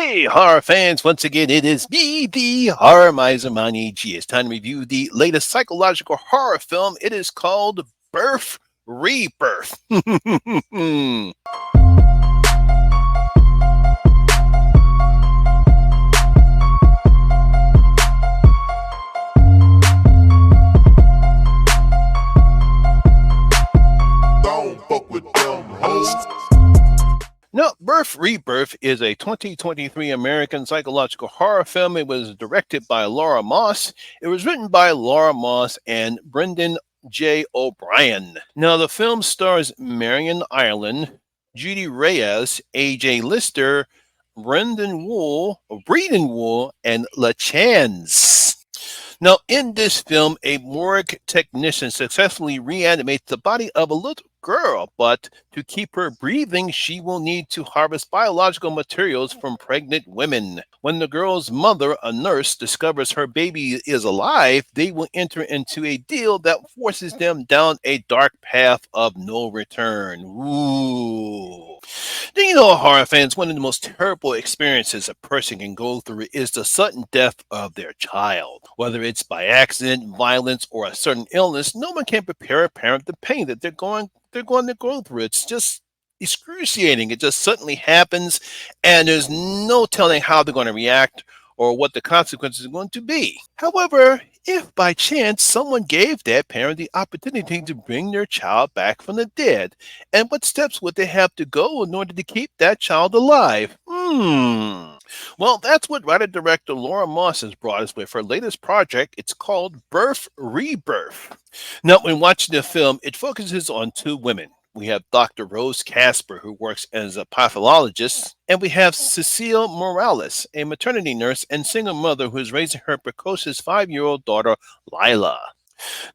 Hey, horror fans, once again, it is me, the Horror Miser Mani G. It's time to review the latest psychological horror film. It is called Birth, Rebirth. Don't fuck with them hoes. Now, Birth, Rebirth is a 2023 American psychological horror film. It was directed by Laura Moss. It was written by Laura Moss and Brendan J. O'Brien. Now, the film stars Marion Ireland, Judy Reyes, A.J. Lister, Breeden Wool, and LaChance. Now, in this film, a morgue technician successfully reanimates the body of a little girl, but to keep her breathing, she will need to harvest biological materials from pregnant women. When the girl's mother, a nurse, discovers her baby is alive, they will enter into a deal that forces them down a dark path of no return. Ooh. Do you know, horror fans, one of the most terrible experiences a person can go through is the sudden death of their child. Whether it's by accident, violence, or a certain illness, no one can prepare a parent the pain that they're going to go through. It's just excruciating. It just suddenly happens, and there's no telling how they're going to react or what the consequences are going to be. However, if by chance someone gave that parent the opportunity to bring their child back from the dead, and what steps would they have to go in order to keep that child alive? Well, that's what writer-director Laura Moss has brought us with her latest project. It's called Birth, Rebirth. Now, when watching the film, it focuses on two women. We have Dr. Rose Casper, who works as a pathologist, and we have Cecile Morales, a maternity nurse and single mother who is raising her precocious 5-year-old daughter, Lila.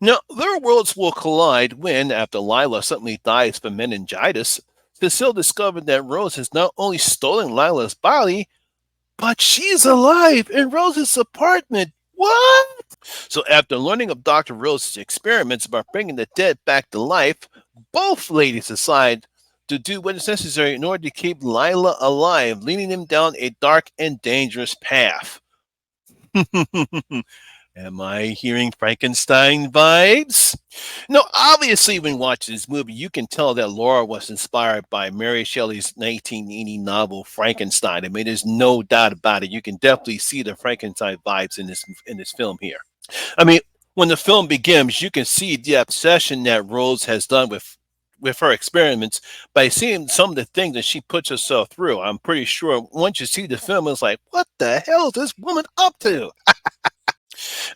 Now, their worlds will collide when, after Lila suddenly dies from meningitis, Cecile discovered that Rose has not only stolen Lila's body, but she's alive in Rose's apartment. What? So after learning of Dr. Rose's experiments about bringing the dead back to life, both ladies decide to do what is necessary in order to keep Lila alive, leading them down a dark and dangerous path. Am I hearing Frankenstein vibes? No, obviously, when watching this movie, you can tell that Laura was inspired by Mary Shelley's 1980 novel Frankenstein. I mean, there's no doubt about it. You can definitely see the Frankenstein vibes in this film here. I mean, when the film begins, you can see the obsession that Rose has done with her experiments by seeing some of the things that she puts herself through. I'm pretty sure once you see the film, it's like, what the hell is this woman up to?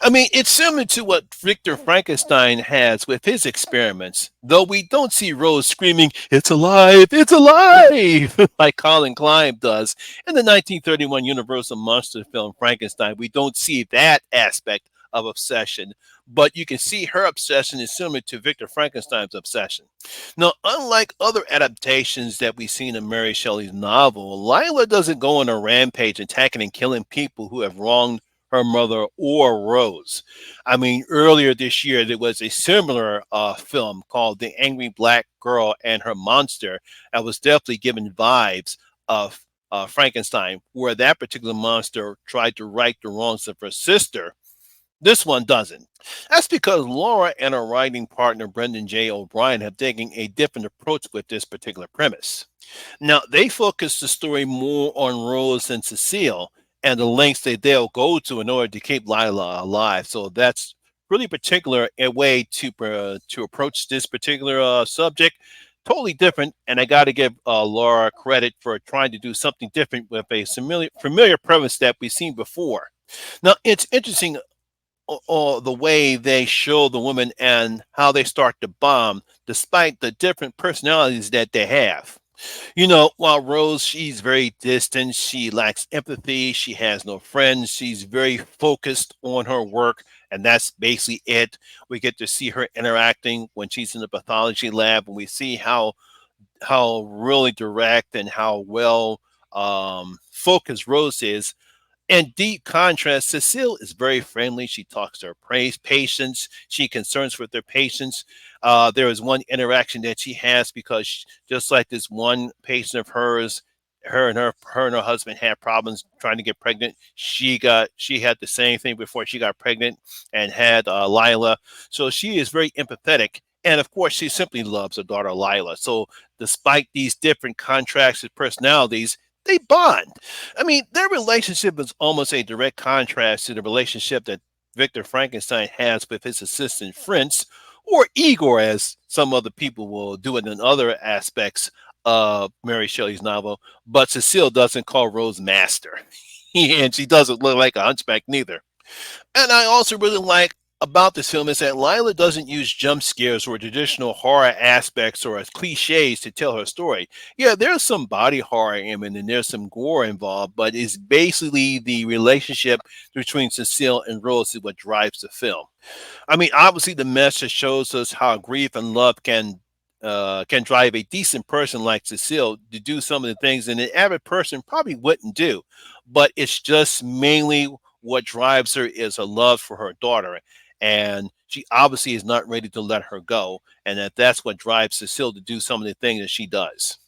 I mean, it's similar to what Victor Frankenstein has with his experiments, though we don't see Rose screaming, "It's alive! It's alive!" like Colin Klein does. In the 1931 Universal monster film Frankenstein, we don't see that aspect of obsession, but you can see her obsession is similar to Victor Frankenstein's obsession. Now, unlike other adaptations that we've seen in Mary Shelley's novel, Lila doesn't go on a rampage attacking and killing people who have wronged her mother or Rose. I mean, earlier this year, there was a similar film called The Angry Black Girl and Her Monster that was definitely given vibes of Frankenstein, where that particular monster tried to right the wrongs of her sister. This one doesn't. That's because Laura and her writing partner, Brendan J. O'Brien, have taken a different approach with this particular premise. Now, they focus the story more on Rose and Cecile, and the lengths that they'll go to in order to keep Lila alive. So that's really particular a way to approach this particular subject. Totally different, and I got to give Laura credit for trying to do something different with a familiar premise that we've seen before. Now, it's interesting the way they show the women and how they start to bond, despite the different personalities that they have. You know, while Rose, she's very distant, she lacks empathy, she has no friends, she's very focused on her work, and that's basically it. We get to see her interacting when she's in the pathology lab, and we see how really direct and how well focused Rose is. In deep contrast, Cecile is very friendly. She talks to her patients. She concerns with their patients. There is one interaction that she has because just like this one patient of hers her husband had problems trying to get pregnant. She had the same thing before she got pregnant and had Lila. So she is very empathetic. And of course, she simply loves her daughter Lila. So, despite these different contracts and personalities, they bond. I mean, their relationship is almost a direct contrast to the relationship that Victor Frankenstein has with his assistant Fritz, or Igor, as some other people will do it in other aspects of Mary Shelley's novel. But Cecile doesn't call Rose master, and she doesn't look like a hunchback neither. And I also really like about this film is that Lila doesn't use jump scares or traditional horror aspects or as cliches to tell her story. Yeah, there's some body horror in it and there's some gore involved, but it's basically the relationship between Cecile and Rose is what drives the film. I mean, obviously, the message shows us how grief and love can drive a decent person like Cecile to do some of the things that an average person probably wouldn't do. But it's just mainly what drives her is a love for her daughter, and she obviously is not ready to let her go, and that's what drives Cecile to do some of the things that she does.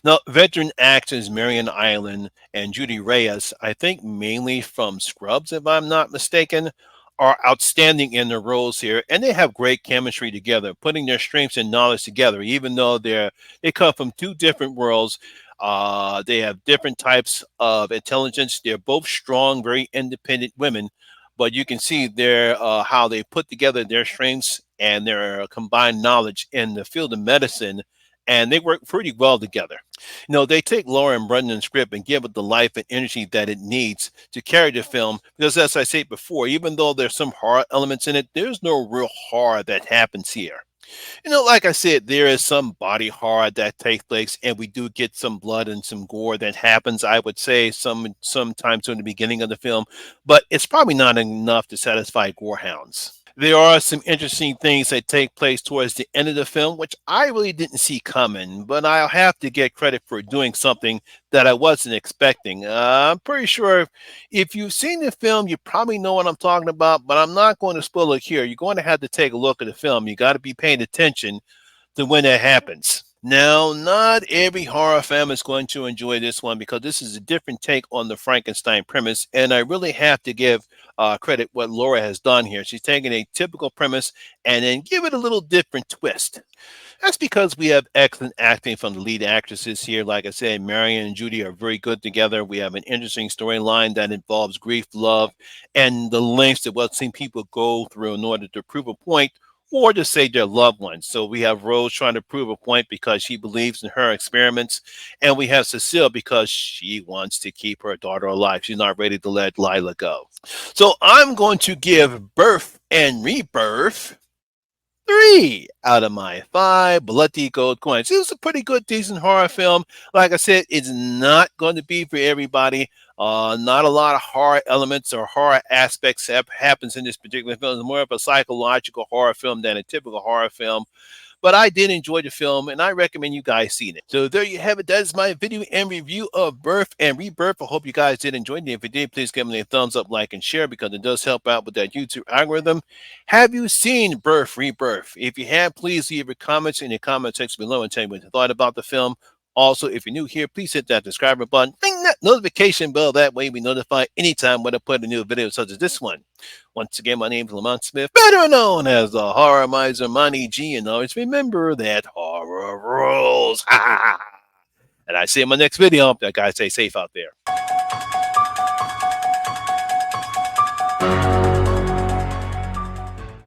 Now, veteran actors Marion Island and Judy Reyes, I think mainly from Scrubs, if I'm not mistaken, are outstanding in their roles here, and they have great chemistry together, putting their strengths and knowledge together. Even though they come from two different worlds, they have different types of intelligence. They're both strong, very independent women, but you can see their how they put together their strengths and their combined knowledge in the field of medicine, and they work pretty well together. They take Laura and Brendan's script and give it the life and energy that it needs to carry the film. Because, as I said before, even though there's some horror elements in it, there's no real horror that happens here. Like I said, there is some body horror that takes place, and we do get some blood and some gore that happens. I would say sometimes in the beginning of the film, but it's probably not enough to satisfy gorehounds. There are some interesting things that take place towards the end of the film, which I really didn't see coming, but I'll have to get credit for doing something that I wasn't expecting. I'm pretty sure if you've seen the film, you probably know what I'm talking about, but I'm not going to spoil it here. You're going to have to take a look at the film. You got to be paying attention to when that happens. Now, not every horror fan is going to enjoy this one because this is a different take on the Frankenstein premise, and I really have to give credit what Laura has done here. She's taken a typical premise and then give it a little different twist. That's because we have excellent acting from the lead actresses here. Like I said, Marion and Judy are very good together. We have an interesting storyline that involves grief, love, and the lengths that we've seen people go through in order to prove a point or to save their loved ones. So we have Rose trying to prove a point because she believes in her experiments, and we have Cecile because she wants to keep her daughter alive. She's not ready to let Lila go. So I'm going to give Birth and Rebirth 3 out of my 5 bloody gold coins. It was a pretty good, decent horror film. Like I said, it's not going to be for everybody. Not a lot of horror elements or horror aspects happens in this particular film. It's more of a psychological horror film than a typical horror film. But I did enjoy the film, and I recommend you guys seeing it. So there you have it. That is my video and review of Birth and Rebirth. I hope you guys did enjoy it. If you did, please give me a thumbs up, like, and share because it does help out with that YouTube algorithm. Have you seen Birth, Rebirth? If you have, please leave your comments in the comment section below and tell me what you thought about the film. Also, if you're new here, please hit that subscribe button, ring that notification bell. That way, we notify anytime when I put a new video such as this one. Once again, my name is Lamont Smith, better known as the Horror Miser Monty G, and always remember that horror rules. And I see you in my next video. That guys stay safe out there.